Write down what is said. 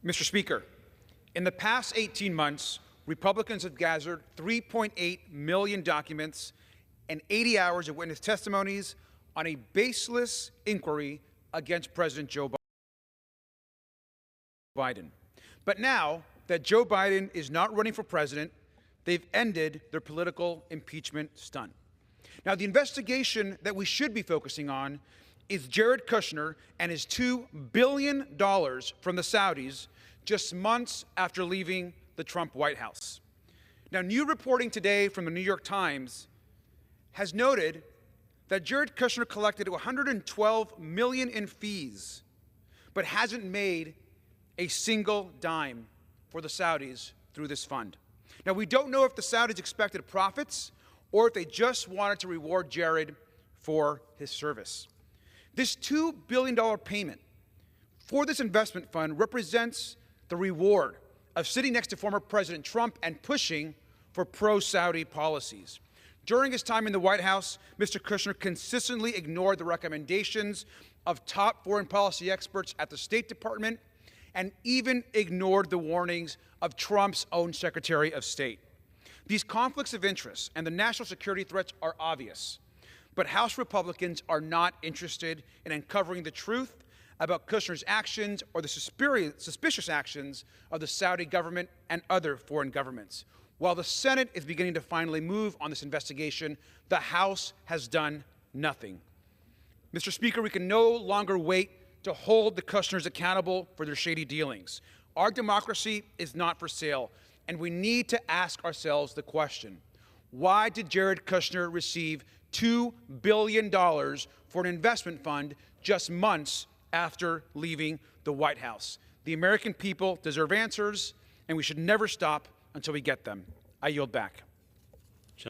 Mr. Speaker, in the past 18 months, Republicans have gathered 3.8 million documents and 80 hours of witness testimonies on a baseless inquiry against President Joe Biden. But now that Joe Biden is not running for president, they've ended their political impeachment stunt. Now, the investigation that we should be focusing on is Jared Kushner and his $2 billion from the Saudis just months after leaving the Trump White House. Now, new reporting today from the New York Times has noted that Jared Kushner collected $112 million in fees, but hasn't made a single dime for the Saudis through this fund. Now, we don't know if the Saudis expected profits or if they just wanted to reward Jared for his service. This $2 billion payment for this investment fund represents the reward of sitting next to former President Trump and pushing for pro-Saudi policies. During his time in the White House, Mr. Kushner consistently ignored the recommendations of top foreign policy experts at the State Department and even ignored the warnings of Trump's own Secretary of State. These conflicts of interest and the national security threats are obvious, but House Republicans are not interested in uncovering the truth about Kushner's actions or the suspicious actions of the Saudi government and other foreign governments. While the Senate is beginning to finally move on this investigation, the House has done nothing. Mr. Speaker, we can no longer wait to hold the Kushners accountable for their shady dealings. Our democracy is not for sale, and we need to ask ourselves the question: why did Jared Kushner receive $2 billion for an investment fund just months after leaving the White House? The American people deserve answers, and we should never stop until we get them. I yield back.